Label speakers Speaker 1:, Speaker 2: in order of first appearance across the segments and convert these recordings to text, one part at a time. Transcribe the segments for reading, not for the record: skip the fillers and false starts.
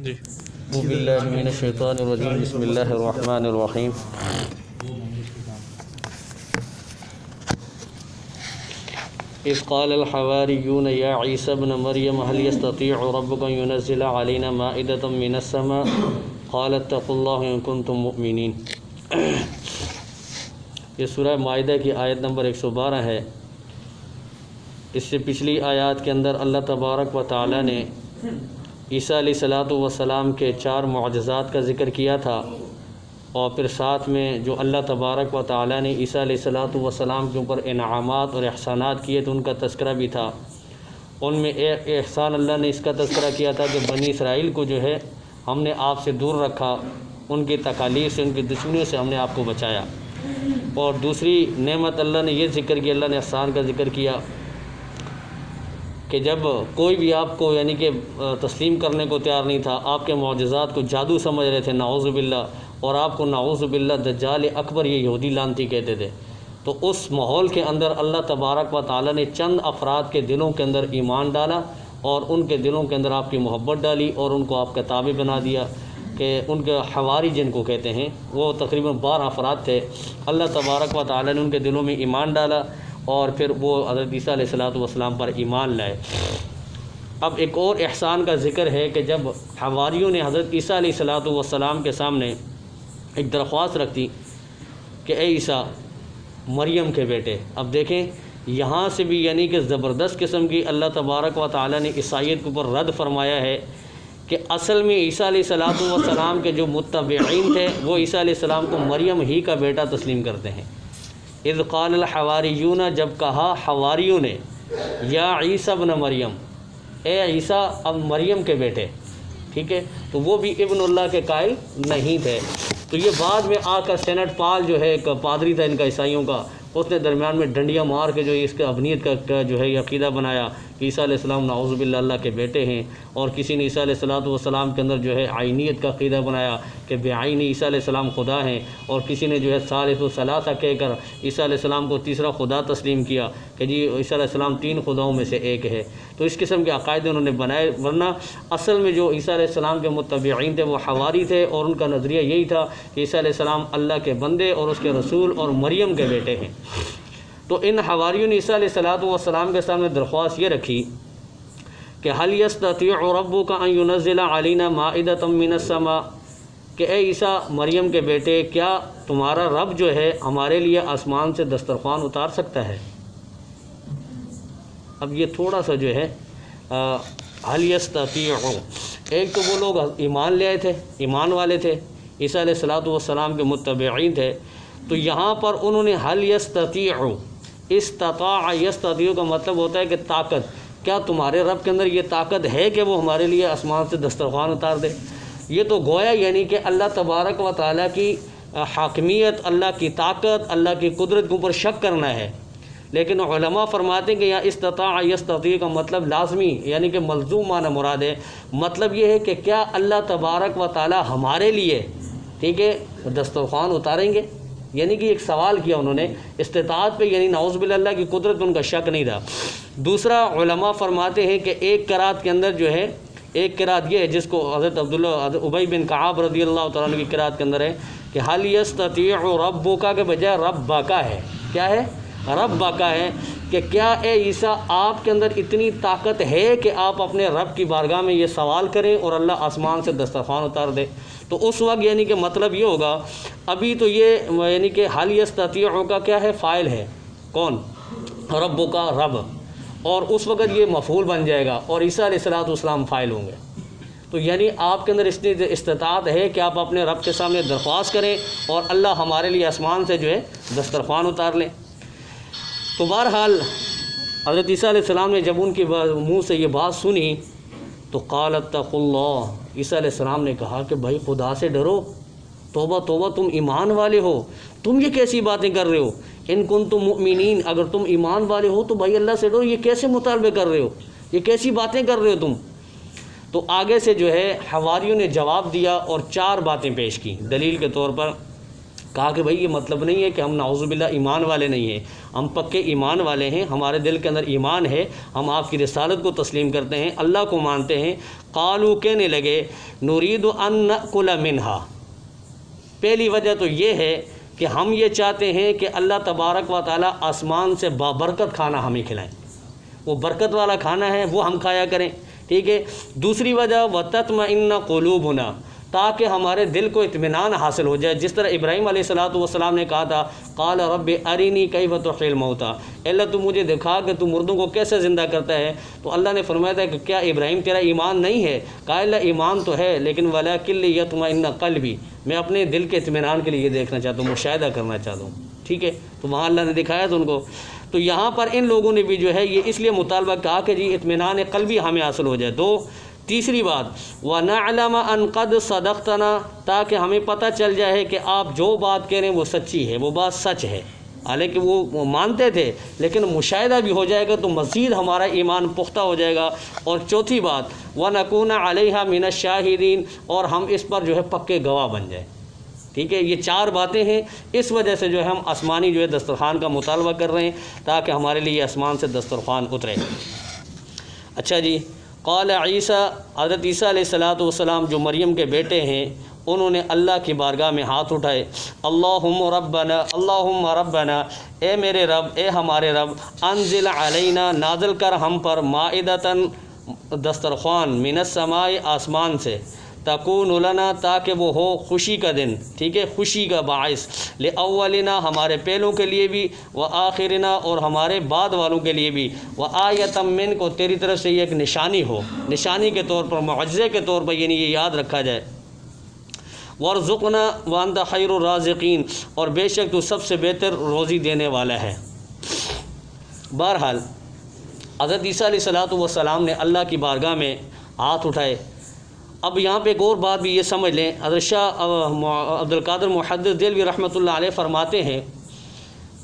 Speaker 1: جی
Speaker 2: اعوذ باللہ من الشیطان الرجیم بسم اللہ الرحمن الرحیم اذ قال الحواریون یا عیسی ابن مریم هل يستطيع ربك ان ينزل علينا مائدة من السماء قال اتقوا الله ان كنتم مؤمنین۔ یہ سورہ مائدہ کی آیت نمبر 112 ہے۔ اس سے پچھلی آیات کے اندر اللہ تبارک و تعالی نے عیسیٰ علیہ السلام کے 4 معجزات کا ذکر کیا تھا، اور پھر ساتھ میں جو اللہ تبارک و تعالی نے عیسیٰ علیہ السلام کے اوپر انعامات اور احسانات کیے تو ان کا تذکرہ بھی تھا۔ ان میں ایک احسان اللہ نے اس کا تذکرہ کیا تھا کہ بنی اسرائیل کو جو ہے ہم نے آپ سے دور رکھا، ان کی تکالیف سے، ان کی دشمنیوں سے ہم نے آپ کو بچایا۔ اور دوسری نعمت اللہ نے یہ ذکر کی، اللہ نے احسان کا ذکر کیا کہ جب کوئی بھی آپ کو یعنی کہ تسلیم کرنے کو تیار نہیں تھا، آپ کے معجزات کو جادو سمجھ رہے تھے، نعوذ باللہ، اور آپ کو نعوذ باللہ دجال اکبر یہ یہودی لعنتی کہتے تھے، تو اس ماحول کے اندر اللہ تبارک و تعالی نے چند افراد کے دلوں کے اندر ایمان ڈالا اور ان کے دلوں کے اندر آپ کی محبت ڈالی اور ان کو آپ کا تابع بنا دیا، کہ ان کے حواری جن کو کہتے ہیں، وہ تقریباً 12 افراد تھے۔ اللہ تبارک و تعالی نے ان کے دلوں میں ایمان ڈالا اور پھر وہ حضرت عیسیٰ علیہ السلام پر ایمان لائے۔ اب ایک اور احسان کا ذکر ہے کہ جب حواریوں نے حضرت عیسیٰ علیہ السلام کے سامنے ایک درخواست رکھی کہ اے عیسیٰ مریم کے بیٹے، اب دیکھیں یہاں سے بھی یعنی کہ زبردست قسم کی اللہ تبارک و تعالی نے عیسائیت کے اوپر رد فرمایا ہے کہ اصل میں عیسیٰ علیہ السلام کے جو متبعین تھے وہ عیسیٰ علیہ السلام کو مریم ہی کا بیٹا تسلیم کرتے ہیں۔ اذ قال الحواریون، جب کہا حواریوں نے، یا عیسی ابن مریم، اے عیسیٰ اب مریم کے بیٹے، ٹھیک ہے، تو وہ بھی ابن اللہ کے قائل نہیں تھے۔ تو یہ بعد میں آ کر سینٹ پال جو ہے ایک پادری تھا ان کا عیسائیوں کا، اس نے درمیان میں ڈنڈیاں مار کے جو اس کے ابنیت کا جو ہے یہ عقیدہ بنایا کہ عیسیٰ علیہ السلام نعوذ باللہ اللہ کے بیٹے ہیں، اور کسی نے عیسیٰ علیہ السلام کے اندر جو ہے عینیت کا عقیدہ بنایا کہ بعین عیسیٰ علیہ السلام خدا ہیں، اور کسی نے جو ہے ثالث الثلاثہ کہہ کر عیسیٰ علیہ السلام کو تیسرا خدا تسلیم کیا کہ جی عیسیٰ علیہ السلام 3 خداؤں میں سے ایک ہے۔ تو اس قسم کے عقائد انہوں نے بنائے، ورنہ اصل میں جو عیسیٰ علیہ السلام کے متبعین تھے وہ حواری تھے، اور ان کا نظریہ یہی تھا کہ عیسیٰ علیہ السلام اللہ کے بندے اور اس کے رسول اور مریم کے بیٹے ہیں۔ تو ان حواریوں نے عیسیٰ علیہ السلام کے سامنے درخواست یہ رکھی کہ هل يستطيع ربك ان ينزل علينا مائدة من السماء، کہ اے عیسیٰ مریم کے بیٹے، کیا تمہارا رب جو ہے ہمارے لیے آسمان سے دسترخوان اتار سکتا ہے؟ اب یہ تھوڑا سا جو ہے هل يستطيع، ایک تو وہ لوگ ایمان لے آئے تھے، ایمان والے تھے، عیسیٰ علیہ السلام کے متبعین تھے، تو یہاں پر انہوں نے هل يستطيع، استطاع یستطیع کا مطلب ہوتا ہے کہ طاقت، کیا تمہارے رب کے اندر یہ طاقت ہے کہ وہ ہمارے لیے آسمان سے دسترخوان اتار دے؟ یہ تو گویا یعنی کہ اللہ تبارک و تعالیٰ کی حاکمیت، اللہ کی طاقت، اللہ کی قدرت کے اوپر شک کرنا ہے۔ لیکن علماء فرماتے ہیں کہ یہاں استطاع یستطیع کا مطلب لازمی یعنی کہ ملزوم معنی مراد ہے، مطلب یہ ہے کہ کیا اللہ تبارک و تعالیٰ ہمارے لیے، ٹھیک ہے، دسترخوان اتاریں گے؟ یعنی کہ ایک سوال کیا انہوں نے استطاعت پہ، یعنی نعوذ باللہ اللہ کی قدرت پہ ان کا شک نہیں تھا۔ دوسرا علماء فرماتے ہیں کہ ایک قرات کے اندر جو ہے، ایک قرات یہ ہے جس کو حضرت ابی بن کعب رضی اللہ تعالیٰ عنہ کی قرات کے اندر ہے کہ هل يستطيع ربك کے بجائے ربک ہے، کیا ہے؟ ربک ہے، کہ کیا اے عیسیٰ آپ کے اندر اتنی طاقت ہے کہ آپ اپنے رب کی بارگاہ میں یہ سوال کریں اور اللہ آسمان سے دسترخوان اتار دے؟ تو اس وقت یعنی کہ مطلب یہ ہوگا، ابھی تو یہ یعنی کہ هل يستطيع کا کیا ہے؟ فاعل ہے، کون؟ رب کا، رب، اور اس وقت یہ مفعول بن جائے گا اور عیسیٰ علیہ السلام فاعل ہوں گے۔ تو یعنی آپ کے اندر اتنی استطاعت ہے کہ آپ اپنے رب کے سامنے درخواست کریں اور اللہ ہمارے لیے آسمان سے جو ہے دسترخوان اتار لیں۔ تو بہرحال حضرت عیسیٰ علیہ السلام نے جب ان کے منہ سے یہ بات سنی تو قال اتقوا اللہ، عیسیٰ علیہ السلام نے کہا کہ بھائی خدا سے ڈرو، توبہ توبہ، تم ایمان والے ہو، تم یہ کیسی باتیں کر رہے ہو؟ ان کنتم مؤمنین، اگر تم ایمان والے ہو تو بھائی اللہ سے ڈرو، یہ کیسے مطالبے کر رہے ہو، یہ کیسی باتیں کر رہے ہو تم؟ تو آگے سے جو ہے حواریوں نے جواب دیا اور 4 باتیں پیش کی دلیل کے طور پر۔ کہا کہ بھائی یہ مطلب نہیں ہے کہ ہم نعوذ باللہ ایمان والے نہیں ہیں، ہم پکے ایمان والے ہیں، ہمارے دل کے اندر ایمان ہے، ہم آپ کی رسالت کو تسلیم کرتے ہیں، اللہ کو مانتے ہیں۔ قالوا کہنے لگے نرید ان نأکل منہا، پہلی وجہ تو یہ ہے کہ ہم یہ چاہتے ہیں کہ اللہ تبارک و تعالیٰ آسمان سے بابرکت کھانا ہمیں کھلائیں، وہ برکت والا کھانا ہے وہ ہم کھایا کریں، ٹھیک ہے۔ دوسری وجہ وَتَطْمَئِنَّ قُلُوبُنَا، تاکہ ہمارے دل کو اطمینان حاصل ہو جائے، جس طرح ابراہیم علیہ السلام نے کہا تھا قال رب ارینی کیف تحیی الموتیٰ، اللہ تو مجھے دکھا کہ تو مردوں کو کیسے زندہ کرتا ہے۔ تو اللہ نے فرمایا تھا کہ کیا ابراہیم تیرا ایمان نہیں ہے؟ کہا اللہ ایمان تو ہے، لیکن وَلَٰكِن لِيَطْمَئِنَّ قَلْبِي، میں اپنے دل کے اطمینان کے لیے یہ دیکھنا چاہتا ہوں، مشاہدہ کرنا چاہتا ہوں، ٹھیک ہے۔ تو وہاں اللہ نے دکھایا تھا ان کو۔ تو یہاں پر ان لوگوں نے بھی جو ہے یہ اس لیے مطالبہ کہا کہ جی اطمینان قلبی ہمیں حاصل ہو جائے۔ دو، تیسری بات وَنَعْلَمَ أَن قَدْ صَدَقْتَنَا، تاکہ ہمیں پتہ چل جائے کہ آپ جو بات کہہ رہے ہیں وہ سچی ہے، وہ بات سچ ہے۔ حالانکہ وہ مانتے تھے لیکن مشاہدہ بھی ہو جائے گا تو مزید ہمارا ایمان پختہ ہو جائے گا۔ اور چوتھی بات وَنَكُونَ عَلَيْهَا مِنَ الشَّاهِدِينَ، اور ہم اس پر جو ہے پکے گواہ بن جائیں، ٹھیک ہے۔ یہ چار باتیں ہیں، اس وجہ سے جو ہے ہم آسمانی جو ہے دسترخوان کا مطالبہ کر رہے ہیں تاکہ ہمارے لیے آسمان سے دسترخوان اترے۔ اچھا جی، قال عیسیٰ، حضرت عیسیٰ علیہ السلام جو مریم کے بیٹے ہیں، انہوں نے اللہ کی بارگاہ میں ہاتھ اٹھائے، اللہم ربنا، اے میرے رب، اے ہمارے رب، انزل علینا، نازل کر ہم پر، مائدتاً، دسترخوان، من السماء، آسمان سے، تکون لنا، تاکہ وہ ہو خوشی کا دن، ٹھیک ہے، خوشی کا باعث، لأولنا، ہمارے پہلوں کے لیے بھی، وآخرنا، اور ہمارے بعد والوں کے لیے بھی، وآیۃ منک، تیری طرف سے یہ ایک نشانی ہو، نشانی کے طور پر، معجزے کے طور پر، یعنی یہ یاد رکھا جائے، وارزقنا وانت خیر الرازقین، اور بے شک تو سب سے بہتر روزی دینے والا ہے۔ بہرحال حضرت عیسیٰ علیہ السلام نے اللہ کی بارگاہ میں ہاتھ اٹھائے۔ اب یہاں پہ ایک اور بات بھی یہ سمجھ لیں، حضرت شاہ عبد القادر محدث دہلوی رحمۃ اللہ علیہ فرماتے ہیں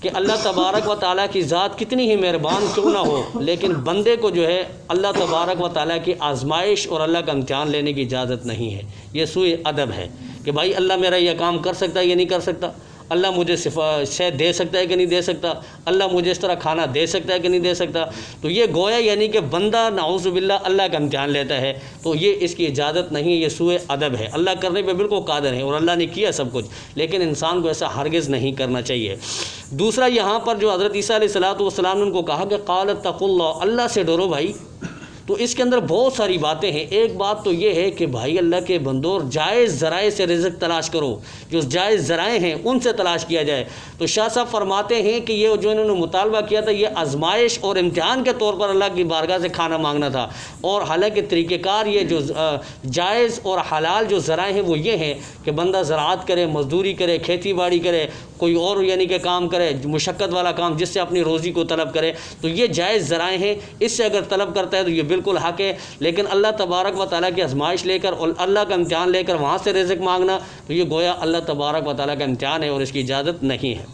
Speaker 2: کہ اللہ تبارک و تعالیٰ کی ذات کتنی ہی مہربان کیوں نہ ہو، لیکن بندے کو جو ہے اللہ تبارک و تعالیٰ کی آزمائش اور اللہ کا امتحان لینے کی اجازت نہیں ہے۔ یہ سوء ادب ہے کہ بھائی اللہ میرا یہ کام کر سکتا ہے یا نہیں کر سکتا، اللہ مجھے صحت دے سکتا ہے کہ نہیں دے سکتا، اللہ مجھے اس طرح کھانا دے سکتا ہے کہ نہیں دے سکتا۔ تو یہ گویا یعنی کہ بندہ نعوذ باللہ اللہ کا امتحان لیتا ہے، تو یہ اس کی اجازت نہیں ہے، یہ سوء ادب ہے۔ اللہ کرنے پہ بالکل قادر ہے اور اللہ نے کیا سب کچھ، لیکن انسان کو ایسا ہرگز نہیں کرنا چاہیے۔ دوسرا یہاں پر جو حضرت عیسیٰ علیہ السلام نے ان کو کہا کہ قال اتقوا اللہ، اللہ سے ڈرو بھائی، تو اس کے اندر بہت ساری باتیں ہیں۔ ایک بات تو یہ ہے کہ بھائی اللہ کے بندوں، جائز ذرائع سے رزق تلاش کرو، جو جائز ذرائع ہیں ان سے تلاش کیا جائے۔ تو شاہ صاحب فرماتے ہیں کہ یہ جو انہوں نے مطالبہ کیا تھا یہ آزمائش اور امتحان کے طور پر اللہ کی بارگاہ سے کھانا مانگنا تھا، اور حالانکہ طریقہ کار یہ جو جائز اور حلال جو ذرائع ہیں وہ یہ ہیں کہ بندہ زراعت کرے، مزدوری کرے، کھیتی باڑی کرے، کوئی اور یعنی کہ کام کرے، مشقت والا کام جس سے اپنی روزی کو طلب کرے، تو یہ جائز ذرائع ہیں، اس سے اگر طلب کرتا ہے تو یہ بالکل حق ہے۔ لیکن اللہ تبارک و تعالیٰ کی آزمائش لے کر اور اللہ کا امتحان لے کر وہاں سے رزق مانگنا، تو یہ گویا اللہ تبارک و تعالیٰ کا امتحان ہے اور اس کی اجازت نہیں ہے۔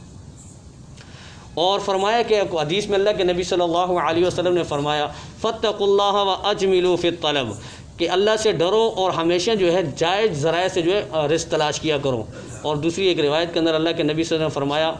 Speaker 2: اور فرمایا کہ حدیث میں اللہ کے نبی صلی اللہ علیہ وسلم نے فرمایا فاتقوا اللہ واجملوا فی الطلب، کہ اللہ سے ڈرو اور ہمیشہ جو ہے جائز ذرائع سے جو ہے رزق تلاش کیا کرو۔ اور دوسری ایک روایت کے اندر اللہ کے نبی صلی اللہ علیہ وسلم نے فرمایا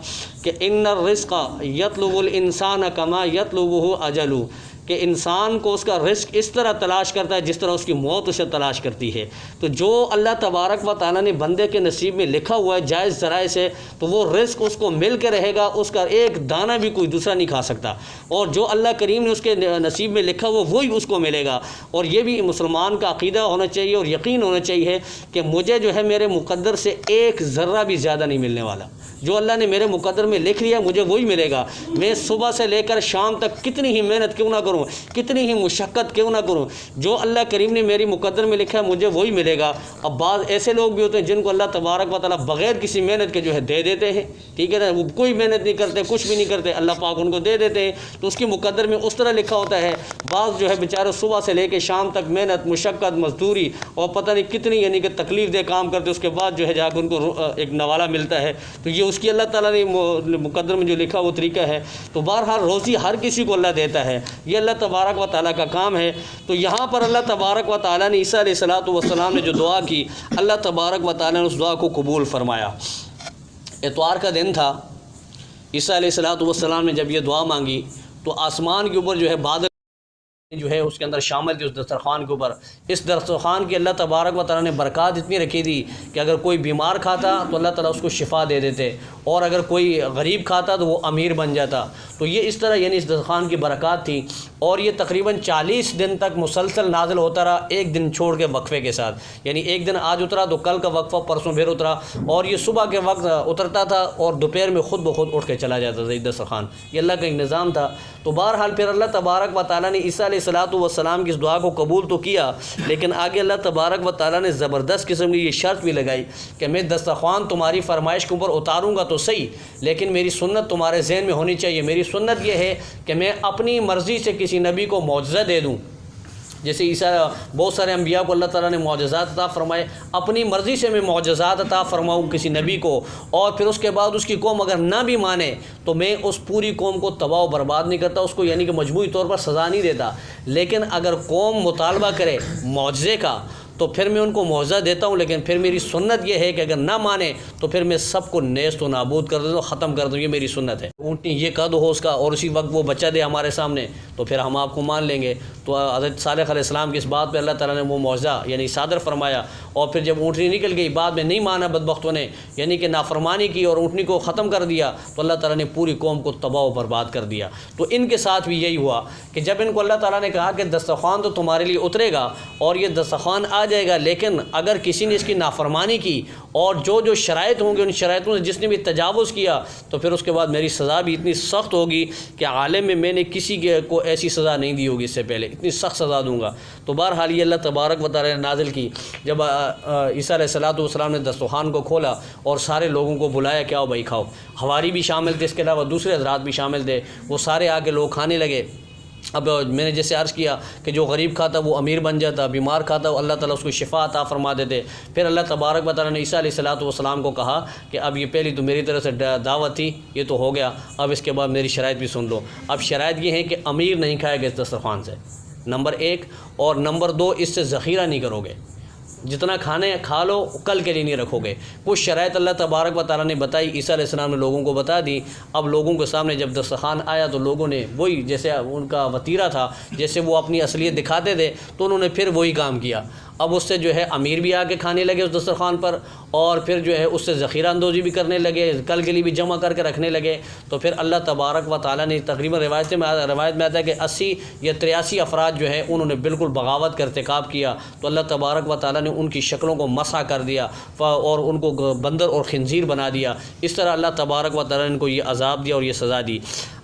Speaker 2: کہ ان الرزق یطلب الانسان کما یطلبہ اجلہ، کہ انسان کو اس کا رزق اس طرح تلاش کرتا ہے جس طرح اس کی موت اسے تلاش کرتی ہے۔ تو جو اللہ تبارک و تعالیٰ نے بندے کے نصیب میں لکھا ہوا ہے جائز ذرائع سے، تو وہ رزق اس کو مل کے رہے گا، اس کا ایک دانہ بھی کوئی دوسرا نہیں کھا سکتا، اور جو اللہ کریم نے اس کے نصیب میں لکھا ہوا وہی اس کو ملے گا۔ اور یہ بھی مسلمان کا عقیدہ ہونا چاہیے اور یقین ہونا چاہیے کہ مجھے جو ہے میرے مقدر سے ایک ذرہ بھی زیادہ نہیں ملنے والا، جو اللہ نے میرے مقدر میں لکھ لیا مجھے وہی ملے گا۔ میں صبح سے لے کر شام تک کتنی ہی محنت کیوں نہ کروں، کتنی ہی مشقت کیوں نہ کروں، جو اللہ کریم نے میری مقدر میں لکھا ہے مجھے وہی ملے گا۔ اب بعض ایسے لوگ بھی ہوتے ہیں جن کو اللہ تبارک و تعالیٰ بغیر کسی محنت کے جو ہے دے دیتے ہیں، ٹھیک ہے نا، وہ کوئی محنت نہیں کرتے، کچھ بھی نہیں کرتے، اللہ پاک ان کو دے دیتے ہیں، تو اس کی مقدر میں اس طرح لکھا ہوتا ہے۔ بعض جو ہے بیچارے صبح سے لے کے شام تک محنت، مشقت، مزدوری اور پتہ نہیں کتنی یعنی کہ تکلیف دہ کام کرتے، اس کے بعد جو ہے جا کے ان کو ایک نوالا ملتا ہے، تو یہ اس کی اللہ تعالیٰ نے مقدر میں جو لکھا وہ طریقہ ہے۔ تو بہرحال روزی ہر کسی کو اللہ دیتا ہے، یہ اللہ تبارک و تعالیٰ کا کام ہے۔ تو یہاں پر اللہ تبارک و تعالیٰ نے عیسیٰ علیہ السلام نے جو دعا کی، اللہ تبارک و تعالیٰ نے اس دعا کو قبول فرمایا۔ اتوار کا دن تھا، عیسیٰ علیہ السلام نے جب یہ دعا مانگی تو آسمان کے اوپر جو ہے بادل جو ہے اس کے اندر شامل تھی اس دسترخوان کے اوپر. اس دسترخوان کی اللہ تبارک و تعالیٰ نے برکات اتنی رکھی تھی کہ اگر کوئی بیمار کھاتا تو اللہ تعالیٰ اس کو شفا دے دیتے، اور اگر کوئی غریب کھاتا تو وہ امیر بن جاتا. تو یہ اس طرح یعنی اس دسترخوان کی برکات تھی، اور یہ تقریباً 40 دن تک مسلسل نازل ہوتا رہا، ایک دن چھوڑ کے وقفے کے ساتھ. یعنی ایک دن آج اترا تو کل کا وقفہ پرسوں پھر اترا، اور یہ صبح کے وقت اترتا تھا اور دوپہر میں خود بخود اٹھ کے چلا جاتا تھا یہ دسترخوان. یہ اللہ کا ایک نظام تھا. تو بہرحال پھر اللہ تبارک و تعالیٰ نے عیسیٰ علیہ السلام کی اس دعا کو قبول تو کیا، لیکن آگے اللہ تبارک و تعالیٰ نے زبردست قسم کی یہ شرط بھی لگائی کہ میں دسترخوان تمہاری فرمائش کے اوپر اتاروں گا تو صحیح، لیکن میری سنت تمہارے ذہن میں ہونی چاہیے. میری سنت یہ ہے کہ میں اپنی مرضی سے کسی نبی کو معجزہ دے دوں. جیسے بہت سارے انبیاء کو اللہ تعالیٰ نے معجزات عطا فرمائے، اپنی مرضی سے میں معجزات عطا فرماؤں کسی نبی کو، اور پھر اس کے بعد اس کی قوم اگر نہ بھی مانے تو میں اس پوری قوم کو تباہ و برباد نہیں کرتا، اس کو یعنی کہ مجموعی طور پر سزا نہیں دیتا. لیکن اگر قوم مطالبہ کرے معجزے کا تو پھر میں ان کو معجزہ دیتا ہوں، لیکن پھر میری سنت یہ ہے کہ اگر نہ مانے تو پھر میں سب کو نیست و نابود کر دیتا ہوں، ختم کر دوں. یہ میری سنت ہے. اونٹنی یہ قد ہو اس کا اور اسی وقت وہ بچہ دے ہمارے سامنے تو پھر ہم آپ کو مان لیں گے. تو حضرت صالح علیہ السلام کی اس بات پہ اللہ تعالیٰ نے وہ معجزہ یعنی صادر فرمایا، اور پھر جب اونٹنی نکل گئی بعد میں نہیں مانا بدبختوں نے، یعنی کہ نافرمانی کی اور اونٹنی کو ختم کر دیا، تو اللہ تعالیٰ نے پوری قوم کو تباہ و برباد کر دیا. تو ان کے ساتھ بھی یہی ہوا کہ جب ان کو اللہ تعالیٰ نے کہا کہ دسترخوان تو تمہارے لیے اترے گا اور یہ دسترخوان آ جائے گا، لیکن اگر کسی نے اس کی نافرمانی کی اور جو شرائط ہوں گے ان شرائطوں سے جس نے بھی تجاوز کیا تو پھر اس کے بعد میری سزا بھی اتنی سخت ہوگی کہ عالم میں نے کسی کو ایسی سزا نہیں دی ہوگی اس سے پہلے، اتنی سخت سزا دوں گا. تو بہرحال یہ اللہ تبارک و تعالیٰ نے نازل کی. جب عیسیٰ علیہ السلام نے دسترخوان کو کھولا اور سارے لوگوں کو بلایا کہ آؤ بھائی کھاؤ، حواری بھی شامل تھے، اس کے علاوہ دوسرے حضرات بھی شامل تھے، وہ سارے آ کے لوگ کھانے لگے. اب میں نے جیسے عرض کیا کہ جو غریب کھاتا وہ امیر بن جاتا، بیمار کھاتا وہ اللہ تعالیٰ اس کو شفا عطا فرما دیتے. پھر اللہ تبارک و تعالیٰ نے عیسیٰ علیہ السلام کو کہا کہ اب یہ پہلی تو میری طرف سے دعوت تھی، یہ تو ہو گیا، اب اس کے بعد میری شرائط بھی سن لو. اب شرائط یہ ہے کہ امیر نہیں کھائے گا اس دسترخوان سے، نمبر 1، اور نمبر 2 اس سے ذخیرہ نہیں کرو گے، جتنا کھانے کھا لو کل کے لیے نہیں رکھو گے. کچھ شرائط اللہ تبارک و تعالیٰ نے بتائی، عیسیٰ علیہ السلام نے لوگوں کو بتا دی. اب لوگوں کے سامنے جب دسترخوان آیا تو لوگوں نے وہی جیسے ان کا وتیرہ تھا، جیسے وہ اپنی اصلیت دکھاتے تھے تو انہوں نے پھر وہی کام کیا. اب اس سے جو ہے امیر بھی آ کے کھانے لگے اس دسترخوان پر، اور پھر جو ہے اس سے ذخیرہ اندوزی بھی کرنے لگے، کل کے لیے بھی جمع کر کے رکھنے لگے. تو پھر اللہ تبارک و تعالیٰ نے تقریباً روایت میں آتا ہے کہ 80 یا 83 افراد جو ہے انہوں نے بالکل بغاوت کا ارتکاب کیا. تو اللہ تبارک و تعالیٰ نے ان کی شکلوں کو مسح کر دیا اور ان کو بندر اور خنزیر بنا دیا. اس طرح اللہ تبارک و تعالیٰ نے ان کو یہ عذاب دیا اور یہ سزا دی.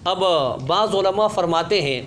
Speaker 2: اب بعض علماء فرماتے ہیں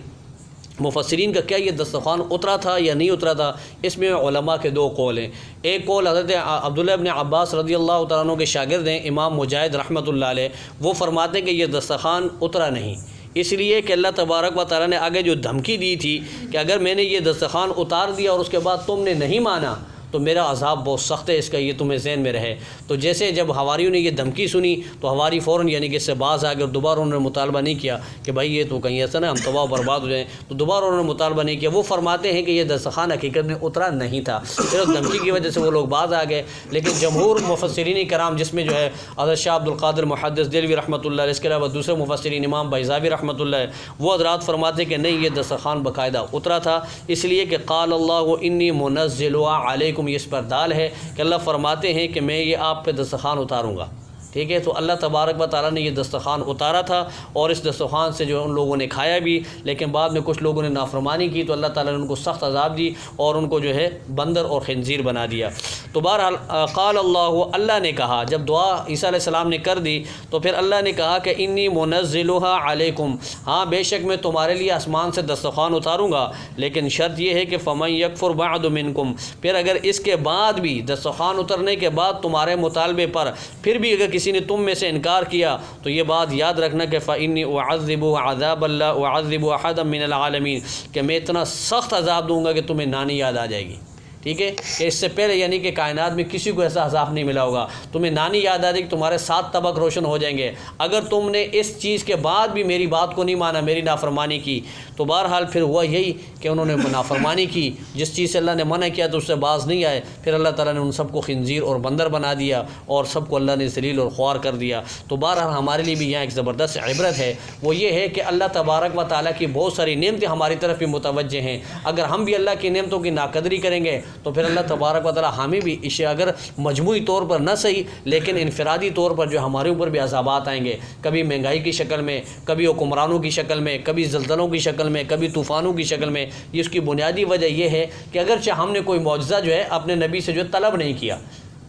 Speaker 2: مفسرین کا کیا یہ دسترخوان اترا تھا یا نہیں اترا تھا، اس میں علماء کے 2 قول ہیں. ایک قول حضرت عبداللہ ابن عباس رضی اللہ تعالیٰ عنہ کے شاگرد ہیں امام مجاہد رحمۃ اللہ علیہ، وہ فرماتے ہیں کہ یہ دسترخوان اترا نہیں، اس لیے کہ اللہ تبارک و تعالیٰ نے آگے جو دھمکی دی تھی کہ اگر میں نے یہ دسترخوان اتار دیا اور اس کے بعد تم نے نہیں مانا تو میرا عذاب بہت سخت ہے، اس کا یہ تمہیں ذہن میں رہے. تو جیسے جب حواریوں نے یہ دھمکی سنی تو حواری فوراً یعنی کہ اس سے باز آ گئے اور دوبارہ انہوں نے مطالبہ نہیں کیا کہ بھائی یہ تو کہیں ایسا نہ ہم تباہ و برباد ہو جائیں، تو دوبارہ انہوں نے مطالبہ نہیں کیا. وہ فرماتے ہیں کہ یہ دسترخوان حقیقت میں اترا نہیں تھا، صرف دھمکی کی وجہ سے وہ لوگ باز آ گئے. لیکن جمہور مفسرین کرام جس میں جو ہے حضرت شاہ عبد القادر محدث دہلوی رحمۃ اللہ علیہ، اس کے علاوہ دوسرے مفسرین امام بیضاوی رحمۃ اللہ، وہ حضرات فرماتے ہیں کہ نہیں، یہ دسترخوان باقاعدہ اترا تھا، اس لیے کہ قال اللہ انی منزلها علیکم، یہ اس پر دال ہے کہ اللہ فرماتے ہیں کہ میں یہ آپ پہ دسترخوان اتاروں گا. ٹھیک ہے، تو اللہ تبارک و تعالیٰ نے یہ دسترخوان اتارا تھا، اور اس دسترخوان سے جو ان لوگوں نے کھایا بھی، لیکن بعد میں کچھ لوگوں نے نافرمانی کی تو اللہ تعالیٰ نے ان کو سخت عذاب دی اور ان کو جو ہے بندر اور خنزیر بنا دیا. تو بہرحال قال اللہ نے کہا، جب دعا عیسیٰ علیہ السلام نے کر دی تو پھر اللہ نے کہا کہ انی منزلها علیکم، ہاں بے شک میں تمہارے لیے آسمان سے دسترخوان اتاروں گا، لیکن شرط یہ ہے کہ فمن یکفر بعد منکم، پھر اگر اس کے بعد بھی دسترخوان اترنے کے بعد تمہارے مطالبے پر پھر بھی اگر کسی نے تم میں سے انکار کیا تو یہ بات یاد رکھنا کہ فإنی اعذب عذاب اللہ اعذب احدا من العالمین، کہ میں اتنا سخت عذاب دوں گا کہ تمہیں نانی یاد آ جائے گی. ٹھیک ہے، کہ اس سے پہلے یعنی کہ کائنات میں کسی کو ایسا عذاب نہیں ملا ہوگا۔ تمہیں نانی یاد آ رہی کہ تمہارے 7 طبق روشن ہو جائیں گے اگر تم نے اس چیز کے بعد بھی میری بات کو نہیں مانا، میری نافرمانی کی۔ تو بہرحال پھر ہوا یہی کہ انہوں نے نافرمانی کی، جس چیز سے اللہ نے منع کیا تو اس سے باز نہیں آئے، پھر اللہ تعالیٰ نے ان سب کو خنزیر اور بندر بنا دیا اور سب کو اللہ نے ذلیل اور خوار کر دیا۔ تو بہرحال ہمارے لیے بھی یہاں ایک زبردست عبرت ہے، وہ یہ ہے کہ اللہ تبارک و تعالیٰ کی بہت ساری نعمتیں ہماری طرف بھی متوجہ ہیں۔ اگر ہم بھی اللہ کی نعمتوں کی ناقدری کریں گے تو پھر اللہ تبارک و تعالیٰ ہمیں بھی اسے اگر مجموعی طور پر نہ صحیح لیکن انفرادی طور پر جو ہمارے اوپر بھی عذابات آئیں گے، کبھی مہنگائی کی شکل میں، کبھی حکمرانوں کی شکل میں، کبھی زلزلوں کی شکل میں، کبھی طوفانوں کی شکل میں۔ اس کی بنیادی وجہ یہ ہے کہ اگرچہ ہم نے کوئی معجزہ جو ہے اپنے نبی سے جو طلب نہیں کیا،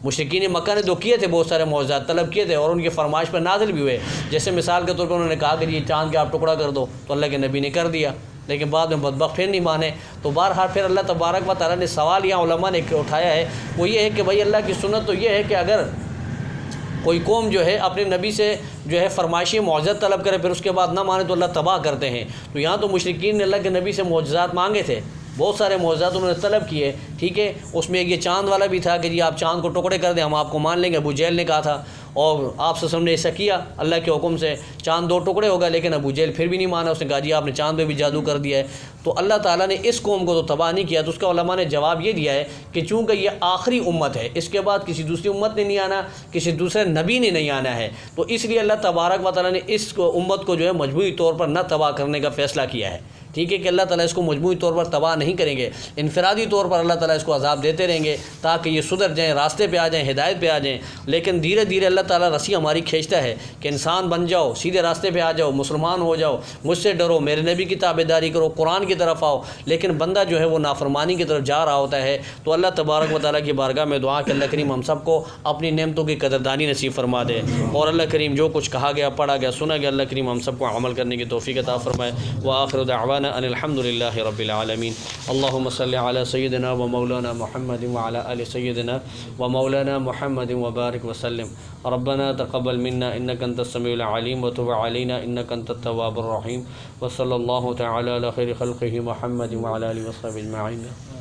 Speaker 2: مشرکین مکہ نے تو کیے تھے، بہت سارے معجزات طلب کیے تھے اور ان کی فرمائش پر نازل بھی ہوئے، جیسے مثال کے طور پر انہوں نے کہا کہ یہ چاند کا آپ ٹکڑا کر دو، تو اللہ کے نبی نے کر دیا، لیکن بعد میں بدبخت پھر نہیں مانے۔ تو بہرحال پھر اللہ تبارک و تعالیٰ نے سوال یہاں علماء نے اٹھایا ہے، وہ یہ ہے کہ بھائی اللہ کی سنت تو یہ ہے کہ اگر کوئی قوم جو ہے اپنے نبی سے جو ہے فرمائشی معجزات طلب کرے پھر اس کے بعد نہ مانے تو اللہ تباہ کرتے ہیں۔ تو یہاں تو مشرکین نے اللہ کے نبی سے معجزات مانگے تھے، بہت سارے معجزات انہوں نے طلب کیے، ٹھیک ہے، اس میں ایک یہ چاند والا بھی تھا کہ جی آپ چاند کو ٹکڑے کر دیں ہم آپ کو مان لیں گے، ابو جہل نے کہا تھا، اور آپ سے نے ایسا کیا اللہ کے حکم سے، چاند 2 ٹکڑے ہو گئے، لیکن ابو جہل پھر بھی نہیں مانا، اس نے کہا جی آپ نے چاند پہ بھی جادو کر دیا ہے۔ تو اللہ تعالیٰ نے اس قوم کو تو تباہ نہیں کیا، تو اس کا علماء نے جواب یہ دیا ہے کہ چونکہ یہ آخری امت ہے، اس کے بعد کسی دوسری امت نے نہیں آنا، کسی دوسرے نبی نے نہیں آنا ہے، تو اس لیے اللہ تبارک و تعالیٰ نے اس امت کو جو ہے مجموعی طور پر نہ تباہ کرنے کا فیصلہ کیا ہے، ٹھیک ہے، کہ اللہ تعالیٰ اس کو مجموعی طور پر تباہ نہیں کریں گے، انفرادی طور پر اللہ تعالیٰ اس کو عذاب دیتے رہیں گے تاکہ یہ سدھر جائیں، راستے پہ آ جائیں، ہدایت پہ آ جائیں۔ لیکن دھیرے دھیرے اللہ تعالیٰ رسی ہماری کھینچتا ہے کہ انسان بن جاؤ، سیدھے راستے پہ آ جاؤ، مسلمان ہو جاؤ، مجھ سے ڈرو، میرے نبی کی تابعداری کرو، قرآن کی طرف آؤ، لیکن بندہ جو ہے وہ نافرمانی کی طرف جا رہا ہوتا ہے۔ تو اللہ تبارک و تعالیٰ کی بارگاہ میں دعا کہ اللہ کریم ہم سب کو اپنی نعمتوں کی قدردانی نصیب فرما دے، اور اللہ کریم جو کچھ کہا گیا، پڑھا گیا، سنا گیا، اللہ کریم ہم سب کو عمل کرنے کی توفیق عطا فرمائے۔ وآخر دعوانا ان الحمد للہ رب العالمین۔ اللہم صلی علی سیدنا و مولانا محمد وعلی آل سیدنا و مولانا محمد وبارک وسلم۔ ربنا تقبل منا انک انت السمیع العلیم وتب علینا انک انت التواب الرحیم، وصلی اللہ تعالی علی خیر خلقہ محمد وعلی آلہ وصحبہ اجمعین۔